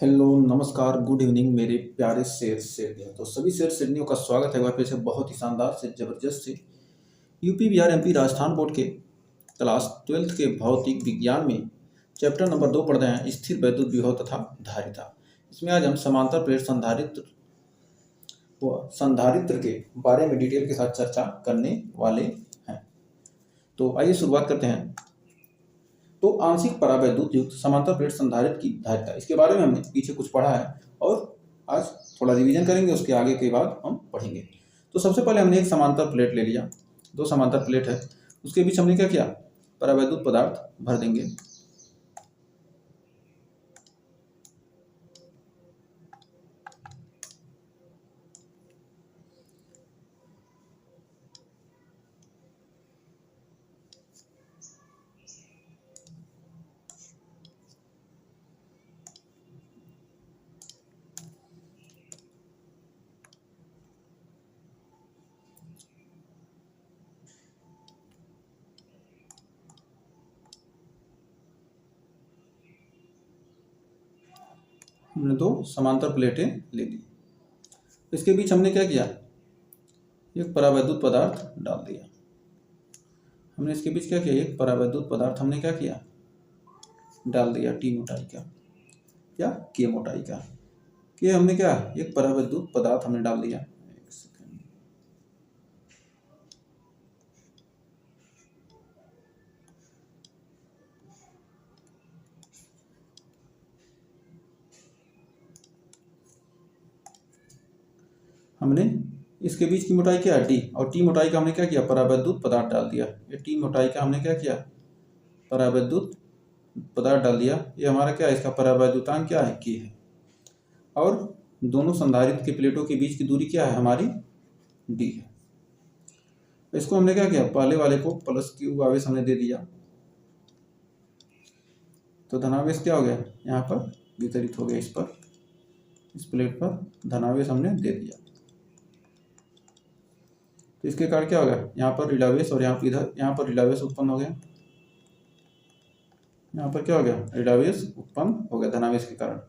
Hello नमस्कार good evening मेरे प्यारे शेर शेरनियों। तो सभी शेर शेरनियों का स्वागत है एक बार फिर से बहुत ही शानदार से ज़बरदस्त से UP Bihar MP Rajasthan board के क्लास 12th के भौतिक विज्ञान में चैप्टर नंबर 2 पढ़ रहे हैं स्थिर वैद्युत विभव तथा धारिता। इसमें आज हम समांतर प्लेट संधारित्र व संधारित्र के बारे में डिटेल के साथ चर्चा करने वाले हैं। तो आइए शुरुआत करते हैं। तो आंशिक परावैद्युत युक्त समांतर प्लेट संधारित्र की धारिता, इसके बारे में हमने पीछे कुछ पढ़ा है और आज थोड़ा रिवीजन करेंगे, उसके आगे के बाद हम पढ़ेंगे। तो सबसे पहले हमने एक समांतर प्लेट ले लिया, दो समांतर प्लेट है, उसके बीच हमने क्या किया, परावैद्युत पदार्थ भर देंगे। हमने दो समांतर प्लेटें ले ली, इसके बीच हमने क्या किया, एक परावैद्युत पदार्थ डाल दिया। हमने इसके बीच क्या किया, एक परावैद्युत पदार्थ हमने क्या किया, डाल दिया टी मोटाई का या के मोटाई का। कि हमने क्या, एक परावैद्युत पदार्थ हमने डाल दिया। एक सेकंड, हमने इसके बीच की मोटाई क्या है, डी, और टी मोटाई का हमने क्या किया, परावैद्युत पदार्थ डाल दिया। ये टी मोटाई का हमने क्या किया, परावैद्युत पदार्थ डाल दिया। ये हमारा क्या है, इसका परावैद्युतांक क्या है, के है। और दोनों संधारित्र की प्लेटों के बीच की दूरी क्या है, हमारी डी है। इसको हमने क्या किया, पहले वाले को प्लस क्यू आवेश हमने दे दिया, तो धनावेश क्या हो गया, यहाँ पर वितरित हो गया। इस पर, इस प्लेट पर धनावेश हमने दे दिया, तो इसके कारण क्या हो गया, यहाँ पर ऋणावेश और यहाँ पर इधर यहाँ पर ऋणावेश उत्पन्न हो गया। यहाँ पर क्या हो गया, ऋणावेश उत्पन्न हो गया धनावेश के कारण।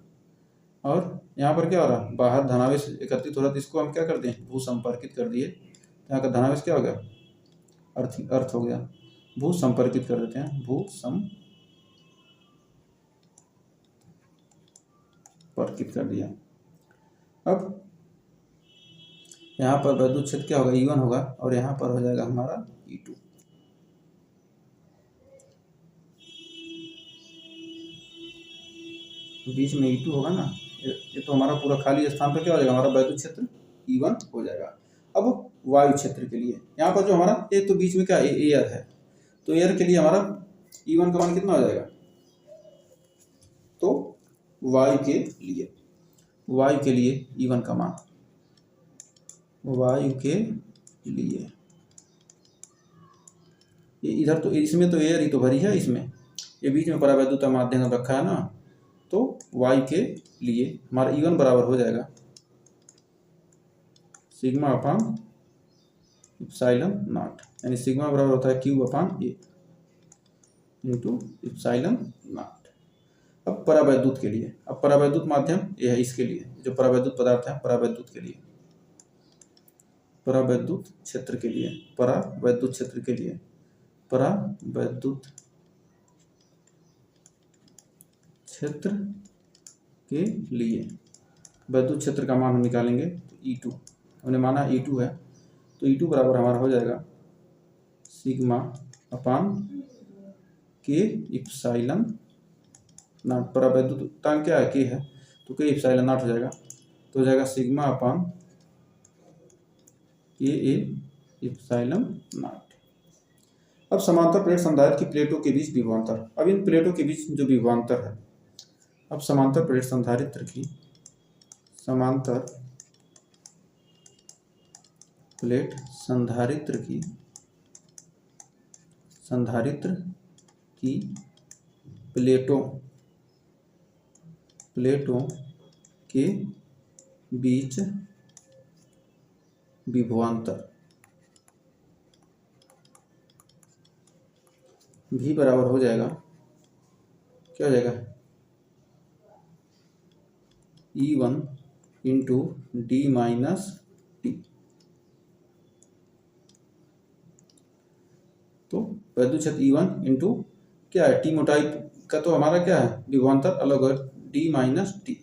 और यहाँ पर क्या हो रहा, बाहर धनावेश एकत्रित हो रहा, तो इसको हम क्या करते हैं, भू संपर्कित कर दिए। यहाँ का धनावेश क्या हो गया, अर्थ हो गया, भू संपर्कित कर देते हैं, भू संपर्कित कर दिया। अब यहाँ पर वैद्युत क्षेत्र क्या होगा, E1 होगा, और यहाँ पर हो जाएगा हमारा E2। बीच में E2 होगा ना, ये तो हमारा पूरा खाली स्थान पर क्या हो जाएगा, हमारा वैद्युत क्षेत्र E1 हो जाएगा। अब वायु क्षेत्र के लिए यहाँ पर जो हमारा एक तो बीच में क्या एयर है, तो एयर के लिए हमारा E1 का मान कितना हो जाएगा, तो वायु के लिए E1 का मान, वायु के लिए, ये इधर तो इसमें तो एयर ही तो भरी है, इसमें ये बीच में परावैद्युत माध्यम रखा है ना, तो वायु के लिए हमारा E1 बराबर हो जाएगा सिग्मा अपान इप्सिलॉन नॉट, यानी सिग्मा बराबर होता है Q upon A into epsilon not. अब परावैद्युत के लिए, अब परावैद्युत माध्यम ये है, इसके लिए जो परावैद्युत पदार्थ है, परावैद्युत के लिए, परावैद्युत क्षेत्र के लिए, परावैद्युत क्षेत्र के लिए, परावैद्युत क्षेत्र के लिए वैद्युत क्षेत्र का मान हम निकालेंगे, तो E2 हमने माना E2 है, तो E2 बराबर हमारा हो जाएगा सिग्मा अपान के इप्सिलॉन नॉट। परावैद्युतांक क्या है, के है, तो के इप्सिलॉन नॉट हो जाएगा, तो हो जाएगा सिग्मा अपान के ए इप्सिलॉन नॉट। अब समांतर प्लेट संधारित्र की प्लेटों के बीच विभवांतर, अब इन प्लेटों के बीच जो विभवांतर है, अब समांतर प्लेट संधारित्र की, समांतर प्लेट संधारित्र की प्लेटों के बीच विभवांतर भी बराबर हो जाएगा, क्या हो जाएगा, E1 into D minus T. तो वैद्युत क्षेत्र E1 इंटू क्या है, टी मोटाई का तो हमारा क्या है विभवांतर अलग है, D minus T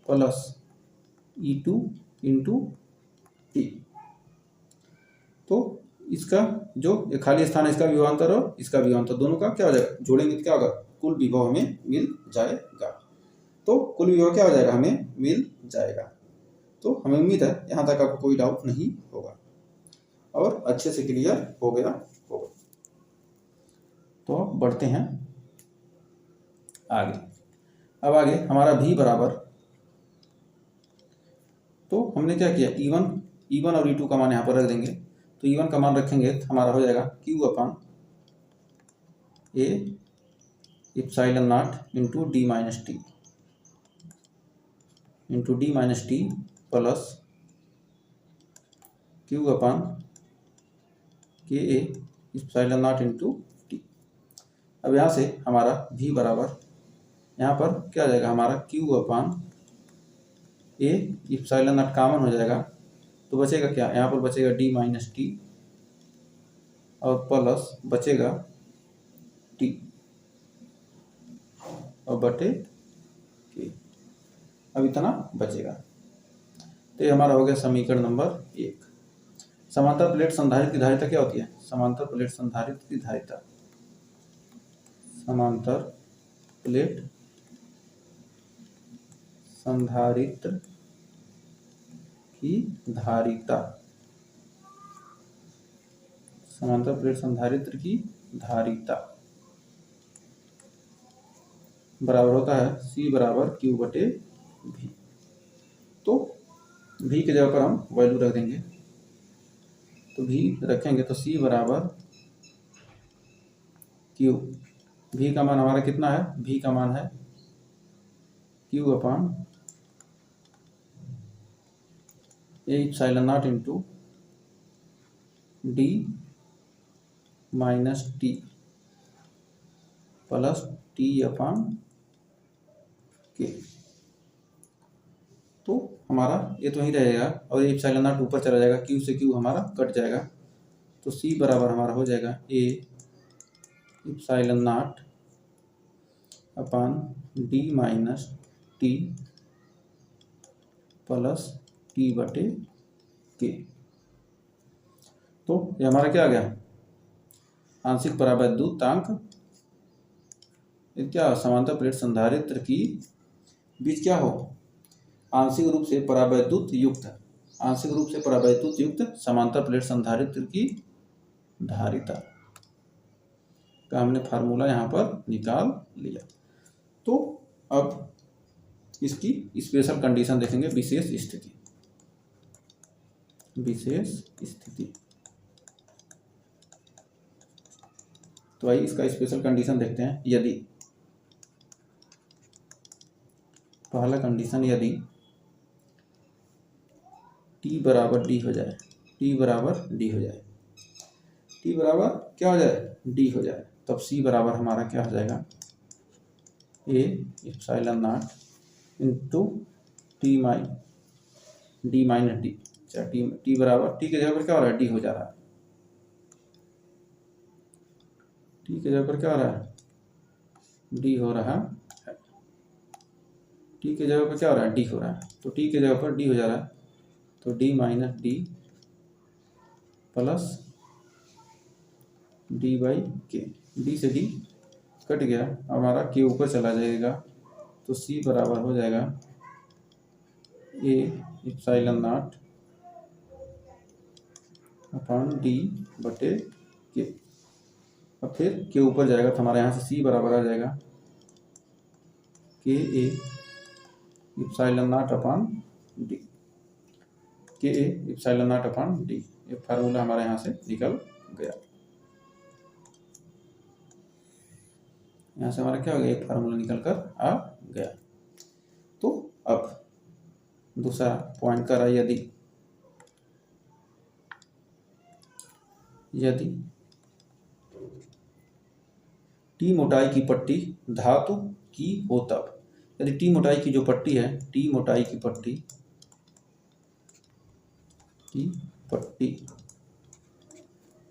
plus E2 into T. तो इसका जो ये खाली स्थान है इसका विभवांतर और इसका विभवांतर दोनों का क्या हो जाएगा, जोड़ेंगे तो क्या होगा, कुल विभव हमें मिल जाएगा। तो कुल विभव क्या हो जाएगा, हमें मिल जाएगा। तो हमें उम्मीद है यहाँ तक आपको कोई डाउट नहीं होगा और अच्छे से क्लियर हो गया होगा। तो अब बढ़ते हैं आगे। अब आगे हमारा भी बराबर, तो हमने क्या किया, E1 और E2 का मान यहाँ पर रख देंगे। तो E1 का मान रखेंगे तो हमारा हो जाएगा Q upon A epsilon naught into D minus T plus Q अपान के A epsilon naught into T. अब यहाँ से हमारा भी बराबर, यहाँ पर क्या आ जाएगा हमारा Q upon A epsilon not common हो जाएगा। तो बचेगा क्या, यहाँ पर बचेगा डी माइनस टी और प्लस बचेगा टी और बटे के। अब इतना बचेगा। तो ये हमारा हो गया समीकरण नंबर 1। समांतर प्लेट संधारित्र की धारिता क्या होती है, समांतर प्लेट संधारित्र की धारिता, समांतर प्लेट संधारित्र की धारिता, समांतर प्लेट संधारित्र की धारिता बराबर होता है C बराबर Q बटे V। तो V की जगह पर हम वैल्यू रख देंगे। तो V रखेंगे तो C बराबर Q, V का मान हमारा कितना है, V का मान है Q upon A epsilon naught into D minus T plus T upon K. तो हमारा ये तो ही रहेगा और ये इप्सिलॉन नॉट ऊपर चला जाएगा, Q से Q हमारा कट जाएगा। तो C बराबर हमारा हो जाएगा ए epsilon not upon D minus T plus T बटे के। तो ये हमारा क्या आ गया, आंशिक परावैद्युतांक, क्या समांतर प्लेट संधारित्र की बीच क्या हो, आंशिक रूप से परावैद्युत युक्त, आंशिक रूप से परावैद्युत युक्त समांतर प्लेट संधारित्र की धारिता का हमने फार्मूला यहाँ पर निकाल लिया। तो अब इसकी स्पेशल कंडीशन देखेंगे, विशेष स्थिति, विशेष स्थिति। तो आइए इसका स्पेशल कंडीशन देखते हैं। यदि पहला कंडीशन, यदि T बराबर D हो जाए, T बराबर D हो जाए, T बराबर क्या हो जाए, D हो जाए, तब C बराबर हमारा क्या हो जाएगा, A epsilon naught into D minus D. अच्छा, T बराबर, T के जगह पर क्या हो रहा है, D हो जा रहा है, T के जगह पर क्या हो रहा है, D हो रहा है, T के जगह पर क्या हो रहा है, D हो रहा है। तो T के जगह पर D हो जा रहा है, तो D minus D plus D by के, डी से डी कट गया, हमारा के ऊपर चला जाएगा। तो C बराबर हो जाएगा ए इप्सिलॉन नॉट अपॉन डी बटे के। अब फिर के ऊपर जाएगा तो हमारे यहाँ से C बराबर आ जाएगा K A epsilon naught upon D, K A epsilon naught upon D. ये फार्मूला हमारे यहाँ से निकल गया। यहाँ से हमारा क्या हो गया, एक फार्मूला निकल कर आ गया। तो अब दूसरा पॉइंट कर रहा है, यदि टी मोटाई की पट्टी धातु की हो तब, यदि टी मोटाई की जो पट्टी है, टी मोटाई की पट्टी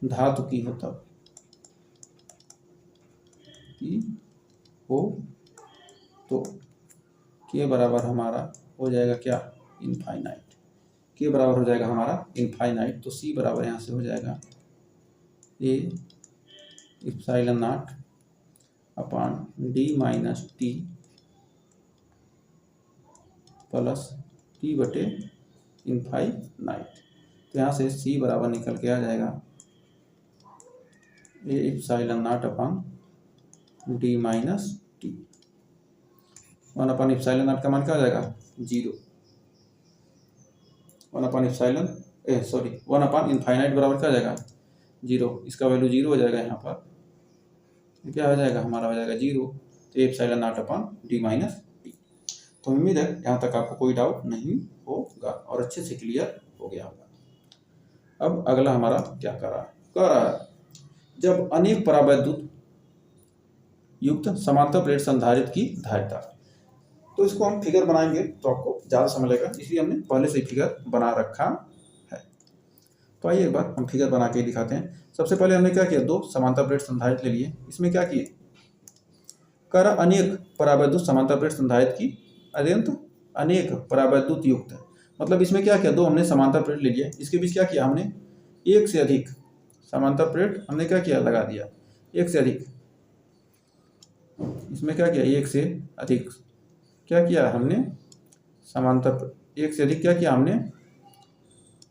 धातु की हो तब की हो तो के बराबर हमारा हो जाएगा क्या, इनफाइनाइट। के बराबर हो जाएगा हमारा इनफाइनाइट। तो सी बराबर यहाँ से हो जाएगा ए epsilon naught upon D minus T plus T बटे इनफाइनाइट। तो यहाँ से सी बराबर निकल के आ जाएगा ए epsilon naught upon D minus T. 1 upon epsilon not का मान क्या हो जाएगा, 0। 1 अपॉन इप्सिलॉन 1 अपॉन इनफाइनाइट बराबर क्या हो जाएगा, 0। इसका वैल्यू 0 हो जाएगा। यहाँ पर क्या हो जाएगा, हमारा हो जाएगा 0। तो epsilon naught upon D minus T. तो उम्मीद है यहाँ तक आपको कोई डाउट नहीं होगा और अच्छे से क्लियर हो गया होगा। अब अगला हमारा क्या कह रहा है जब अनेक परावैद्युत युक्त समांतर प्लेट संधारित्र की धारिता। तो इसको हम फिगर बनाएंगे तो आपको ज़्यादा समय लगेगा, इसलिए हमने पहले से फिगर बना रखा है। तो आइए एक बार हम फिगर बना के दिखाते हैं। सबसे पहले हमने क्या किया, 2 समांतर प्लेट संधारित्र ले लिए। इसमें क्या किए, कर अनेक परावैद्युत समांतर प्लेट संधारित्र की अनेक परावैद्युत युक्त। मतलब इसमें क्या किया, 2 हमने समांतर प्लेट ले लिया, इसके बीच क्या किया हमने, एक से अधिक समांतर प्लेट हमने क्या किया, लगा दिया। एक से अधिक, इसमें क्या किया, एक से अधिक क्या किया हमने, समांतर एक से अधिक क्या किया हमने,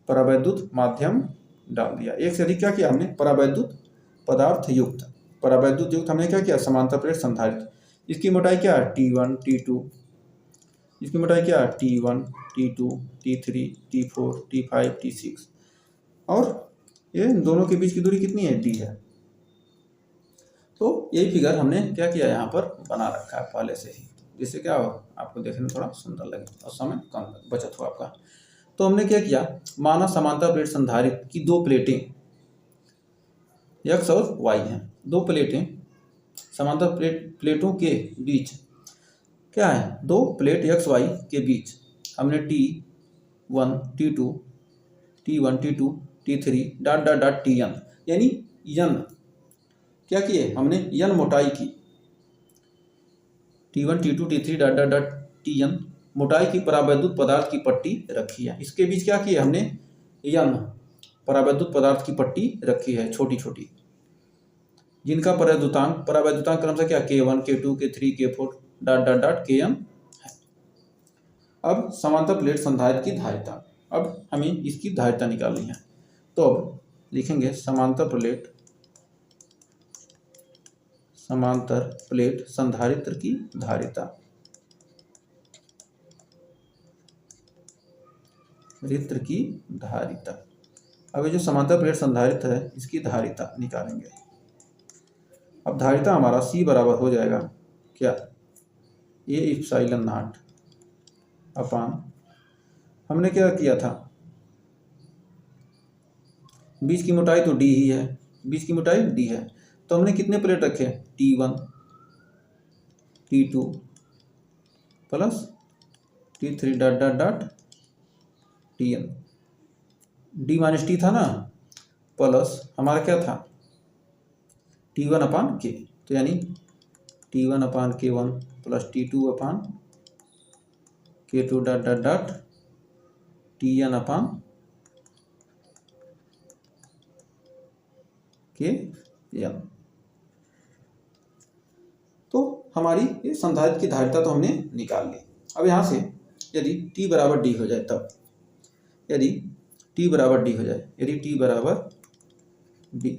परावैद्युत माध्यम डाल दिया। एक से अधिक क्या किया हमने, परावैद्युत पदार्थ युक्त। परावैद्युत युक्त हमने क्या किया, समांतर प्लेट संधारित्र। इसकी मोटाई क्या है, T1 T2। इसकी मोटाई क्या है, T1 T2 T3 T4 T5 T6। और ये दोनों के बीच की दूरी कितनी है, D है। तो यही फिगर हमने क्या किया, यहाँ पर बना रखा है पहले से ही, जिससे क्या हो, आपको देखने में थोड़ा सुंदर लगे और समय कम बचत हो आपका। तो हमने क्या किया, माना समांतर प्लेट संधारित्र की 2 प्लेटें x और y हैं। 2 प्लेटें समांतर प्लेटों के बीच क्या है, 2 प्लेट x y के बीच हमने T1 T2 T1 T2 T3 dot dot dot Tn यानी n क्या किए हमने, n मोटाई की T1 T2 T3 dot dot dot Tn मोटाई की परावैद्युत पदार्थ की पट्टी रखी है। इसके बीच क्या किया हमने, n परावैद्युत पदार्थ की पट्टी रखी है छोटी छोटी, जिनका परावैद्युतांक क्रम से क्या, K1 K2 K3 K4 dot dot dot Kn है। अब समांतर प्लेट संधारित्र की धारिता, अब हमें इसकी धारिता निकालनी है। तो अब लिखेंगे समांतर प्लेट संधारित्र की धारिता। अब ये जो समांतर प्लेट संधारित्र है इसकी धारिता निकालेंगे। अब धारिता हमारा C बराबर हो जाएगा क्या, ए इप्सिलॉन नॉट अपान, हमने क्या किया था, बीच की मोटाई तो D ही है, बीच की मोटाई D है। तो हमने कितने प्लेट रखे, T1 T2 plus T3 dot dot dot Tn। D minus T था ना, प्लस हमारा क्या था T1 अपान K। तो यानी T1 अपान K1 प्लस T2 अपान K2 dot dot dot Tn अपान Kn। तो हमारी ये संधारित्र की धारिता तो हमने निकाल ली। अब यहाँ से यदि T बराबर D हो जाए, तब यदि T बराबर D हो जाए, यदि T बराबर D,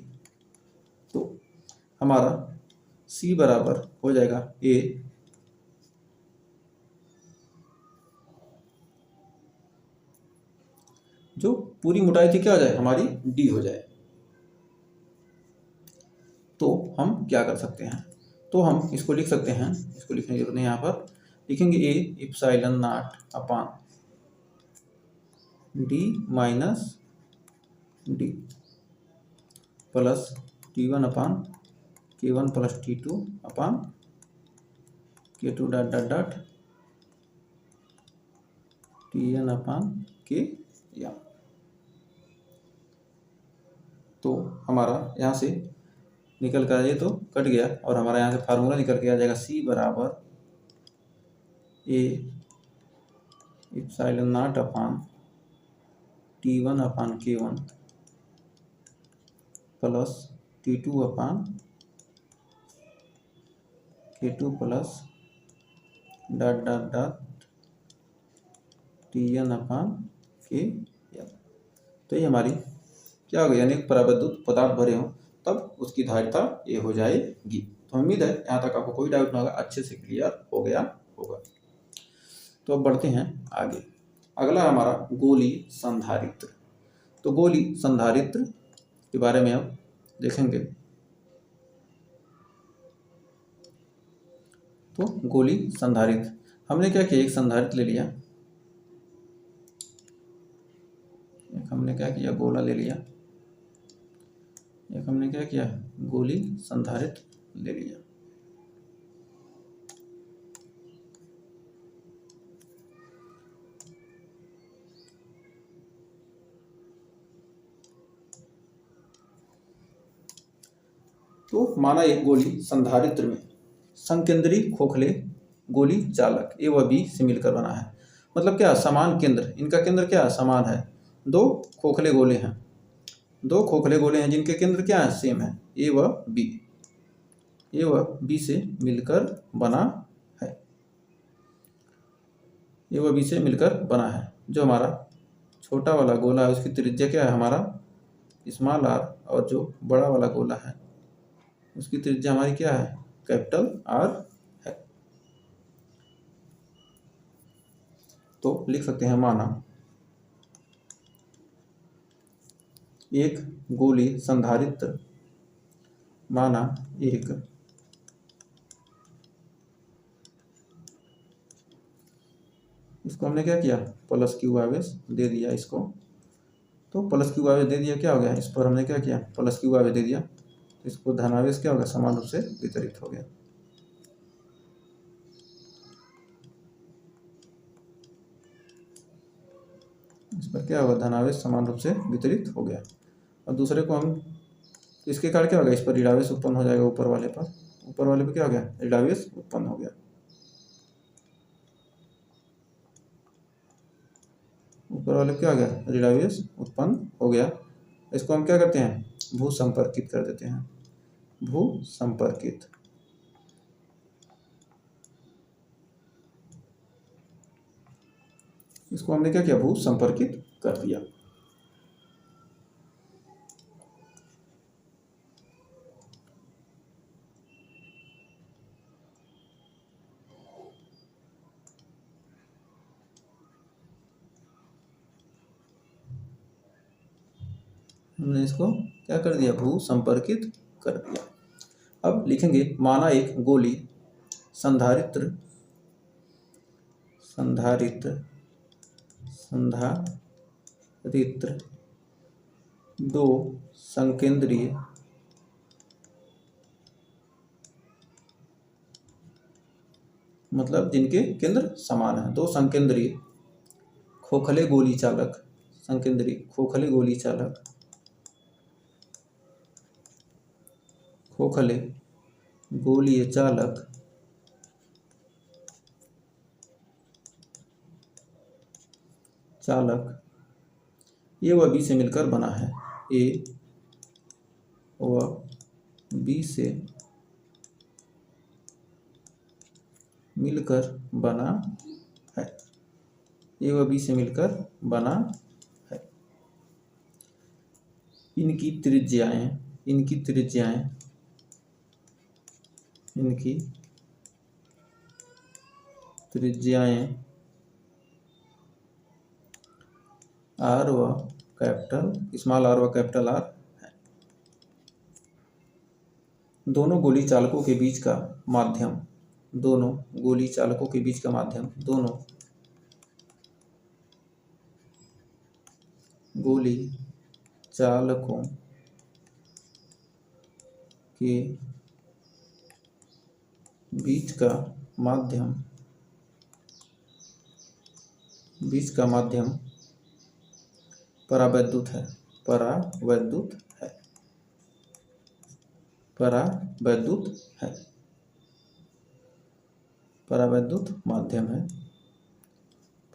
तो हमारा C बराबर हो जाएगा A जो पूरी मोटाई थी क्या हो जाए हमारी, D हो जाए। तो हम क्या कर सकते हैं, तो हम इसको लिख सकते हैं, इसको लिखने की जरूरत नहीं, यहाँ पर लिखेंगे ए epsilon not upon D minus D plus T1 upon K1 plus T2 upon K2 dot dot dot Tn अपान के या। तो हमारा यहाँ से निकल कर ये तो कट गया और हमारा यहाँ से फार्मूला निकल के आ जाएगा C बराबर A epsilon not upon T1 upon K1 plus T2 upon K2 plus dot dot dot Tn अपान के एल। तो ये हमारी क्या हो गया, यानी परावैद्युत पदार्थ भरे हों तब उसकी धारिता ये हो जाएगी। तो उम्मीद है यहाँ तक आपको कोई डाउट ना होगा, अच्छे से क्लियर हो गया होगा। तो अब बढ़ते हैं आगे। अगला हमारा गोली संधारित्र। तो गोली संधारित्र के बारे में अब देखेंगे। तो गोली संधारित्र हमने क्या किया, एक संधारित्र ले लिया, एक हमने क्या किया गोला ले लिया, एक हमने क्या किया गोली संधारित्र ले लिया। तो माना एक गोली संधारित्र में संकेंद्री खोखले गोली चालक ए व बी से मिलकर बना है। मतलब क्या, समान केंद्र, इनका केंद्र क्या समान है। दो खोखले गोले हैं, दो खोखले गोले हैं जिनके केंद्र क्या है सेम है, ए व बी, ए व बी से मिलकर बना है, ए व बी से मिलकर बना है। जो हमारा छोटा वाला गोला है उसकी त्रिज्या क्या है हमारा स्मॉल आर, और जो बड़ा वाला गोला है उसकी त्रिज्या हमारी क्या है कैपिटल आर है। तो लिख सकते हैं माना एक गोली संधारित्र, माना एक इसको हमने क्या किया प्लस क्यू आवेश दे दिया इसको। तो प्लस क्यू आवेश दे दिया, क्या हो गया इस पर हमने क्या किया प्लस क्यू आवेश दे दिया, इसको धनावेश क्या होगा समान रूप से वितरित हो गया। इस पर क्या होगा धनावेश समान रूप से वितरित हो गया। और दूसरे को हम इसके कारण क्या होगा इस पर ऋणावेश उत्पन्न हो जाएगा, ऊपर वाले पर, ऊपर वाले पर क्या हो गया ऋणावेश उत्पन्न हो गया। ऊपर वाले क्या हो गया ऋणावेश उत्पन्न हो गया। इसको हम क्या करते हैं भू संपर्कित कर देते हैं, भू संपर्कित। इसको हमने क्या किया भू संपर्कित कर दिया। हमने इसको क्या कर दिया भू संपर्कित कर दिया। अब लिखेंगे माना एक गोली संधारित्र, संधारित्र संधारित्र दो संकेंद्रीय मतलब जिनके केंद्र समान है, दो संकेंद्रीय खोखले गोली चालक, संकेंद्रीय खोखले गोली चालक, खोखले गोलीय चालक चालक ए व बी से मिलकर बना है, ए व बी से मिलकर बना है, ए व बी से मिलकर बना है। इनकी त्रिज्याएं, इनकी त्रिज्याएं, इनकी त्रिज्याएं आर व कैपिटल स्मॉल आर व कैपिटल आर है। दोनों गोली चालकों के बीच का माध्यम, दोनों गोली चालकों के बीच का माध्यम, दोनों गोली चालकों के बीच का माध्यम बीच का माध्यम परावैद्युत है, परावैद्युत है, परावैद्युत है, परावैद्युत माध्यम है,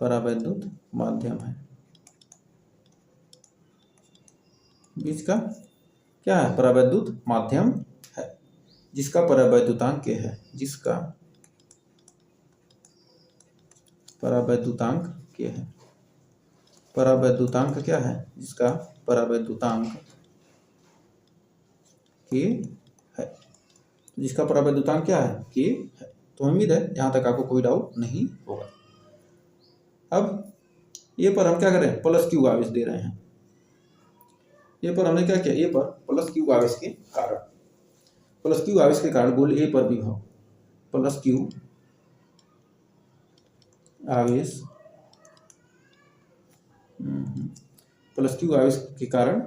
परावैद्युत माध्यम है। बीच का क्या है? परावैद्युत माध्यम है, जिसका परावैद्युतांक K है, जिसका परावैद्युतांक K है। परावैद्युतांक क्या है? जिसका परावैद्युतांक K है, जिसका परावैद्युतांक क्या है? K है। तो उम्मीद है यहाँ तक आपको कोई डाउट नहीं होगा। अब ये पर हम क्या करें? प्लस क्यू आवेश दे रहे हैं। ये पर हमने क्या किया? ए पर प्लस क्यू आवेश के कारण, प्लस क्यू आवेश के कारण गोल ए पर विभव, प्लस क्यू आवेश, प्लस क्यू आवेश के कारण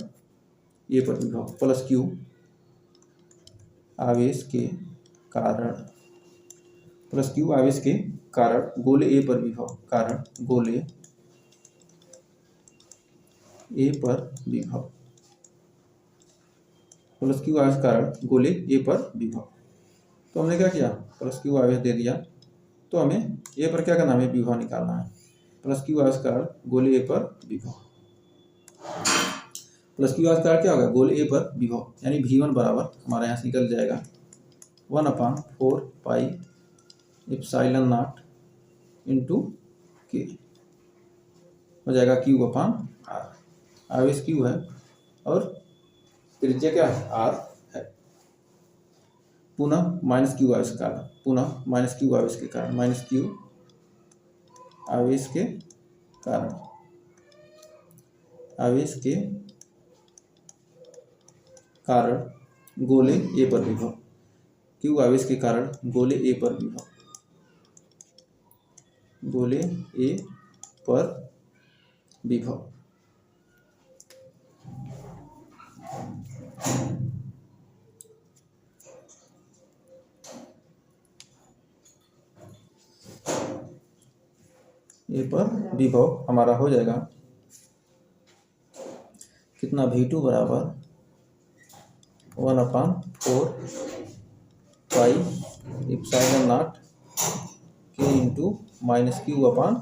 ए पर विभव, प्लस क्यू आवेश के कारण, प्लस क्यू आवेश के कारण गोले ए पर विभव, कारण गोले ए पर विभव, प्लस क्यू आवेश कारण गोले ए पर विभव। तो हमने क्या किया? प्लस क्यू आवेश दे दिया, तो हमें ए पर क्या करना है? हमें विभव निकालना है। प्लस क्यू आवेश कारण गोले ए पर विभव, प्लस क्यू आवेश कारण क्या होगा? गोले ए पर विभव, यानी V1 बराबर हमारा यहाँ से निकल जाएगा 1/4 पाई एप्सिलॉन नॉट इंटू के, हो जाएगा Q/R। आवेश Q है और त्रिज्या क्या है? R है। पुनः माइनस क्यू आवेश के कारण, पुनः माइनस क्यू आवेश के कारण, माइनस क्यू आवेश के कारण, आवेश के कारण गोले ए पर विभव, क्यू आवेश के कारण गोले ए पर विभव, गोले ए पर विभव। ए पर विभव हमारा हो जाएगा कितना? V2 बराबर 1/4 पाई एप्सिलॉन नॉट के into minus Q/R,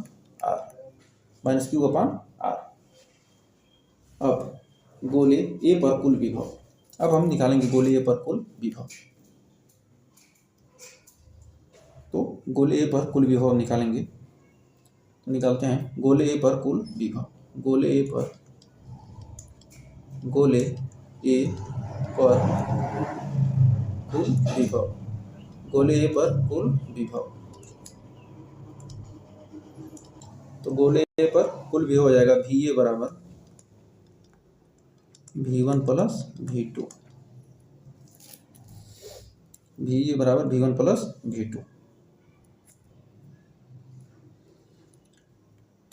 minus Q/R। अब गोले ए पर कुल विभव, अब हम निकालेंगे गोले ए पर कुल विभव। तो गोले ए पर कुल विभव निकालेंगे, तो निकालते हैं गोले ए पर कुल विभव, गोले ए पर, गोले ए पर कुल विभव, गोले ए पर कुल विभव। तो गोले ए पर कुल विभव हो जाएगा VA बराबर V1 प्लस V2, VA बराबर V1 प्लस V2।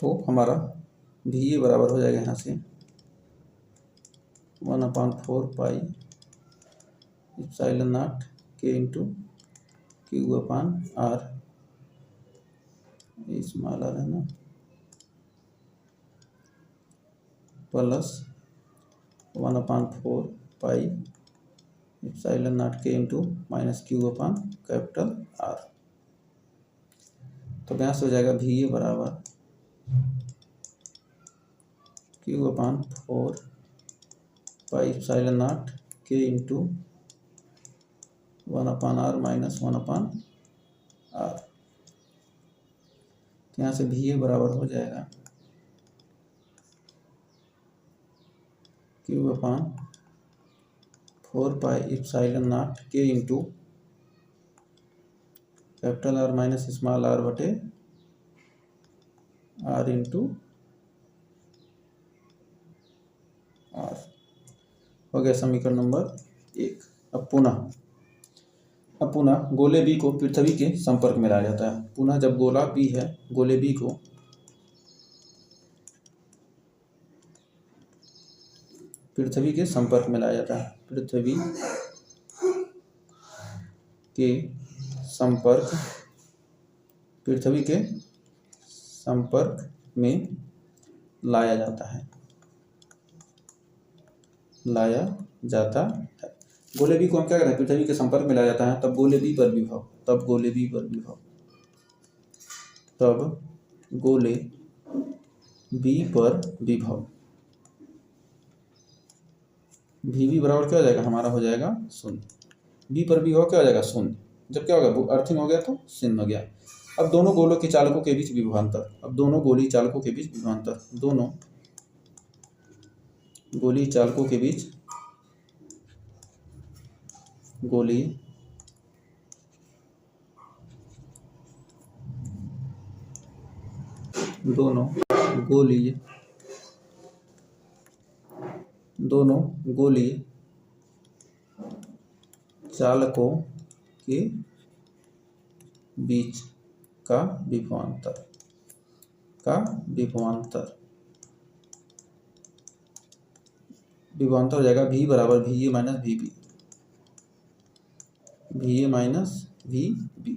तो हमारा VA बराबर हो जाएगा यहाँ से 1/4 पाई एप्सिलॉन नॉट के इंटू Q/R, स्मॉल आर है ना, प्लस 1/4 पाई एप्सिलॉन नॉट के इंटू माइनस Q/R। तो यहाँ से हो जाएगा VA बराबर Q/4 पाई एप्सिलॉन नॉट के इंटू 1/R माइनस 1/R। तो यहाँ से VA बराबर हो जाएगा Q/4 पाई एप्सिलॉन नॉट के into capital R minus small r बटे R इंटू R। हो गया समीकरण नंबर 1। अब पुनः गोले B को पृथ्वी के संपर्क में लाया जाता है। पुनः जब गोला B है, गोले B को पृथ्वी के संपर्क में लाया जाता है, पृथ्वी के संपर्क, पृथ्वी के संपर्क में लाया जाता है, लाया जाता है। गोले बी को हम क्या करते हैं, पृथ्वी के संपर्क में लाया जाता है, तब गोले बी पर विभव, तब गोले बी पर विभव, तब गोले बी पर विभव Vb बराबर क्या हो जाएगा, हमारा हो जाएगा शून्य। बी पर विभव क्या हो जाएगा, शून्य। जब क्या होगा, अर्थिंग हो गया तो शून्य हो गया। अब दोनों गोलों के चालकों के बीच विभवांतर, अब दोनों गोली चालकों के बीच विभवांतर, दोनों गोली चालकों के बीच, गोली दोनों गोली चालकों के बीच का विभवांतर हो जाएगा V बराबर VA minus VB, VA minus VB।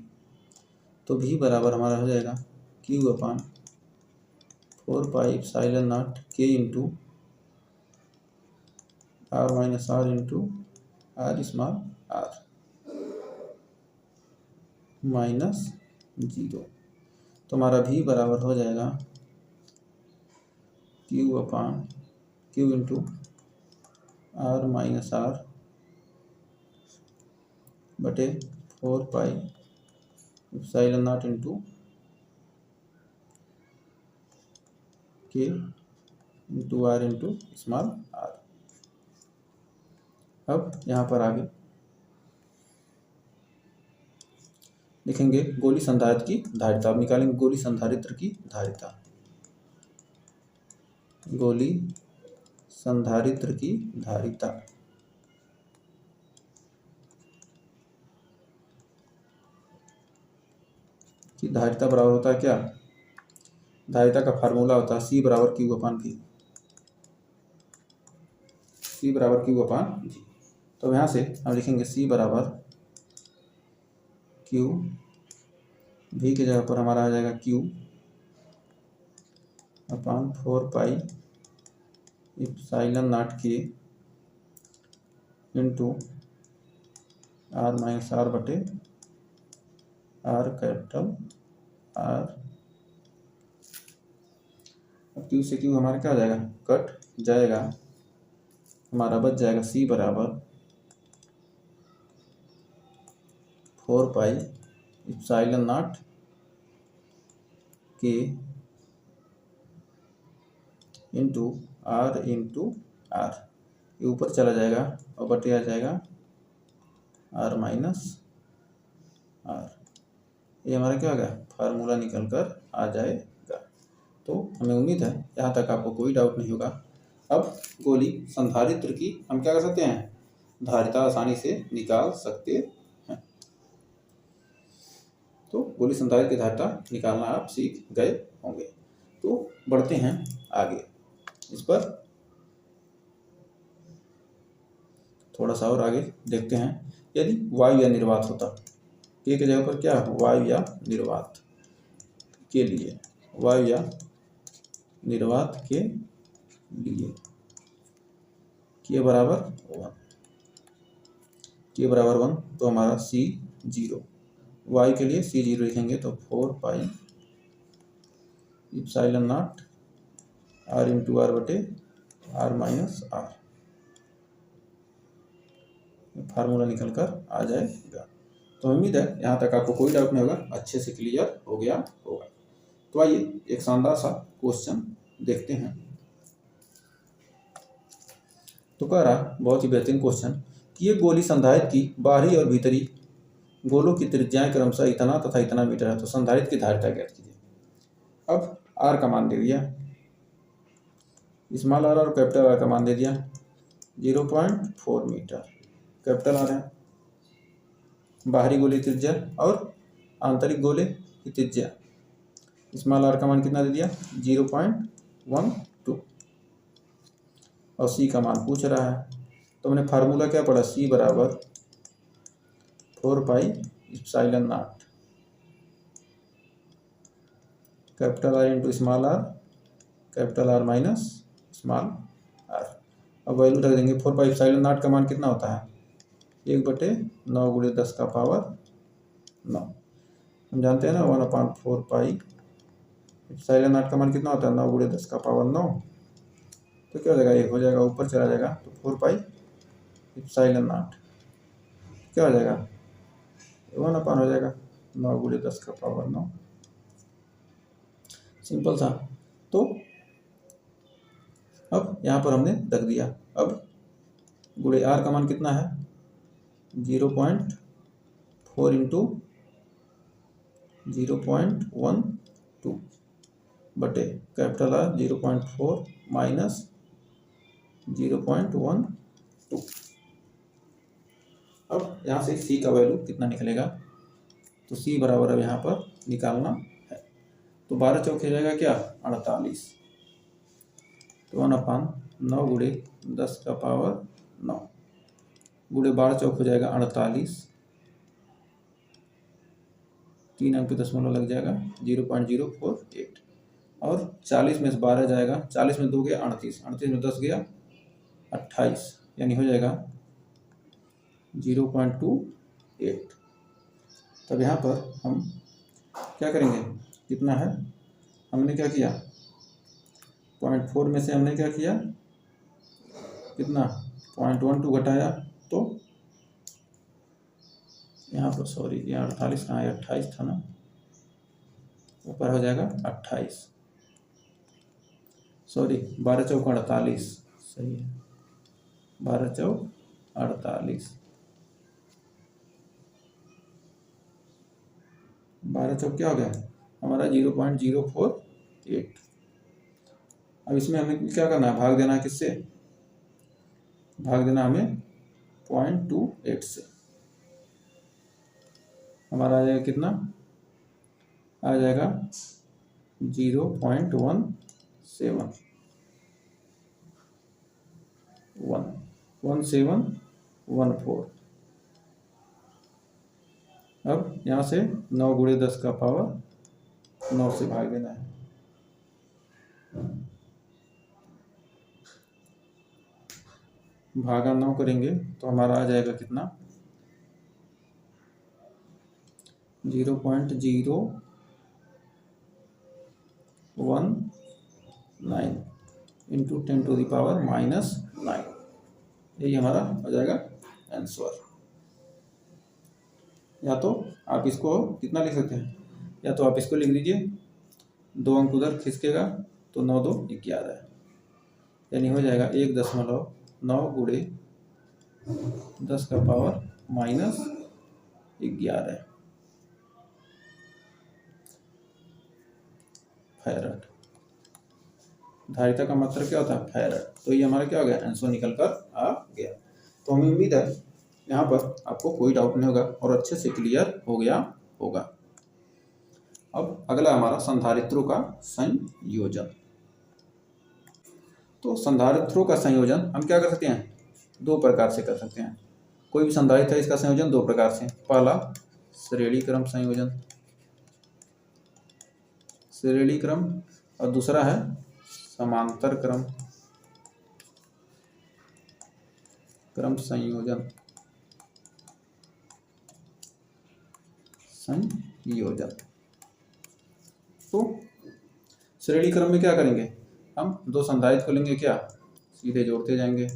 तो V बराबर हमारा हो जाएगा Q upon 4 pi epsilon not K into R minus R into R small r minus 0। तो हमारा V बराबर हो जाएगा Q अपान Q into R minus R बटे 4 pi epsilon not into K into R into small r। अब यहाँ पर आगे लिखेंगे गोली संधारित्र की धारिता। अब निकालेंगे गोली संधारित्र की धारिता, गोली संधारित्र की धारिता बराबर होता है क्या, धारिता का फार्मूला होता है C बराबर Q अपान V, C बराबर Q अपान V। तो यहाँ से हम लिखेंगे C बराबर Q, V की जगह पर हमारा आ जाएगा Q upon 4 pi epsilon not K into R minus R बटे R कैपिटल R। अब Q से Q हमारा क्या हो जाएगा, कट जाएगा, हमारा बच जाएगा C बराबर 4 pi epsilon not K into R ये ऊपर चला जाएगा और बटे आ जाएगा R माइनस R। ये हमारा क्या हो गया, फार्मूला निकल कर आ जाएगा। तो हमें उम्मीद है यहाँ तक आपको कोई डाउट नहीं होगा। अब गोली संधारित्र की हम क्या कर सकते हैं, धारिता आसानी से निकाल सकते हैं। तो गोली संधारित्र की धारिता निकालना आप सीख गए होंगे। तो बढ़ते हैं आगे, इस पर थोड़ा सा और आगे देखते हैं। यदि वायु या निर्वात होता, K की जगह पर क्या, वायु या निर्वात के लिए, वायु या निर्वात के लिए K बराबर 1, तो हमारा C 0, वायु के लिए C 0 लिखेंगे तो 4 pi epsilon not R into R बटे R माइनस R, फार्मूला निकल कर आ जाएगा। तो उम्मीद है यहाँ तक आपको कोई डाउट नहीं होगा, अच्छे से क्लियर हो गया होगा। तो आइए एक शानदार सा क्वेश्चन देखते हैं। तो कह रहा, बहुत ही बेहतरीन क्वेश्चन, कि ये गोली संधारित्र की बाहरी और भीतरी गोलों की त्रिज्याएं क्रमशः इतना तथा इतना मीटर है, तो संधारित्र की धारिता ज्ञात कीजिए। अब R का मान दे दिया, स्मॉल r और कैपिटल R का मान दे दिया 0.4 मीटर, कैपिटल R है बाहरी गोले की त्रिज्या और आंतरिक गोले की त्रिज्या, स्मॉल r का मान कितना दे दिया 0.12 और C का मान पूछ रहा है। तो हमने फार्मूला क्या पढ़ा, C बराबर 4 pi epsilon naught capital R into small r capital R minus small r. अब वैल्यू रख देंगे 4 पाई एप्सिलॉन नॉट का मान कितना होता है 1/9 गुणे 10 का पावर 9। हम जानते हैं ना 1/4 पाई एप्सिलॉन नॉट का मान कितना होता है 9 गुणे 10 का पावर 9। तो क्या हो जाएगा ये हो जाएगा ऊपर चला जाएगा तो 4 पाई एप्सिलॉन नॉट क्या हो जाएगा 1 हो जाएगा 9 गुणे 10 का पावर 9। सिंपल था। तो अब यहाँ पर हमने रख दिया। अब गुणे आर का मान कितना है 0.4 इंटू 0.12 बटे कैपिटल आर 0.4 माइनस 0.12। अब यहाँ से सी का वैल्यू कितना निकलेगा तो सी बराबर अब यहाँ पर निकालना है। तो 12 चौक हो जाएगा क्या 48। तो 1/9 गुणे 10 का पावर 9 गुणे 12 चौक हो जाएगा 48। 3 अंक दशमलव लग जाएगा 0.048 और 40 में से 12 जाएगा 40 में 2 गया 38 38 में 10 गया 28 यानी हो जाएगा 0.28। तब यहाँ पर हम क्या करेंगे कितना है हमने क्या किया 0.4 में से हमने क्या किया कितना 0.12 घटाया तो यहाँ पर सॉरी यहाँ 48 कहाँ है 28 था ना ऊपर हो जाएगा 28 सॉरी 12 चौक 48 सही है 12 चौक 48 12 चौक क्या हो गया हमारा 0.048। अब इसमें हमें क्या करना है भाग देना है किससे भाग देना हमें 0.28 से। हमारा आ जाएगा कितना आ जाएगा 0.1714। अब यहाँ से 9 गुणे 10 का पावर 9 से भाग देना है। भागा 9 करेंगे तो हमारा आ जाएगा कितना 0.019 इंटू 10⁻⁻⁹ यही हमारा हो जाएगा आंसर। या तो आप इसको कितना लिख सकते हैं या तो आप इसको लिख लीजिए 2 अंक उधर खिसकेगा तो 9 2 11 यानी हो जाएगा 1.9 गुणे 10 का पावर -11 फैरड। धारिता का मात्रा क्या होता है फैरड। तो ये हमारा क्या हो गया आंसर निकल कर आ गया। तो हमें उम्मीद है यहाँ पर आपको कोई डाउट नहीं होगा और अच्छे से क्लियर हो गया होगा। अब अगला हमारा संधारित्रों का संयोजन। तो संधारित्रों का संयोजन हम क्या कर सकते हैं 2 प्रकार से कर सकते हैं। कोई भी संधारित्र है इसका संयोजन 2 प्रकार से। पहला श्रेणी क्रम संयोजन श्रेणी क्रम और दूसरा है समांतर क्रम संयोजन तो श्रेणी क्रम में क्या करेंगे हम 2 संधारित्र को लेंगे क्या सीधे जोड़ते जाएंगे।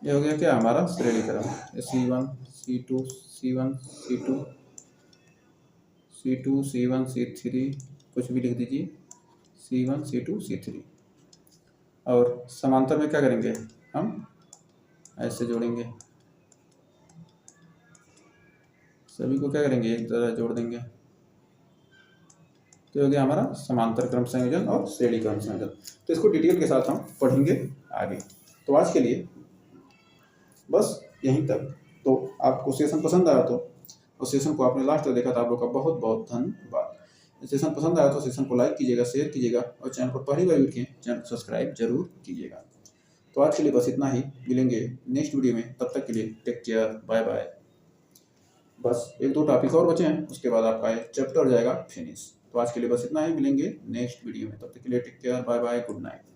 ये हो गया क्या हमारा श्रेणी क्रम C1 C2 C1 C2 C2 C1 C3 कुछ भी लिख दीजिए C1 C2 C3। और समांतर में क्या करेंगे हम ऐसे जोड़ेंगे सभी को क्या करेंगे एक तरह जोड़ देंगे। तो हो गया हमारा समांतर क्रम संयोजन और श्रेणी क्रम संयोजन। तो इसको डिटेल के साथ हम पढ़ेंगे आगे। तो आज के लिए बस यहीं तक। तो आपको सेशन पसंद आया तो और सेशन को आपने लास्ट तक देखा तो आप लोग का बहुत बहुत धन्यवाद। सेशन पसंद आया तो सेशन को लाइक कीजिएगा शेयर कीजिएगा और चैनल पर पहली बार जुड़े चैनल को सब्सक्राइब जरूर कीजिएगा। तो आज के लिए बस इतना ही। मिलेंगे नेक्स्ट वीडियो में तब तक के लिए टेक केयर बाय बाय। बस 1-2 टॉपिक और बचे हैं उसके बाद आपका ये चैप्टर हो जाएगा फिनिश। तो आज के लिए बस इतना ही, मिलेंगे नेक्स्ट वीडियो में, तब तक के लिए take care, bye bye, good night.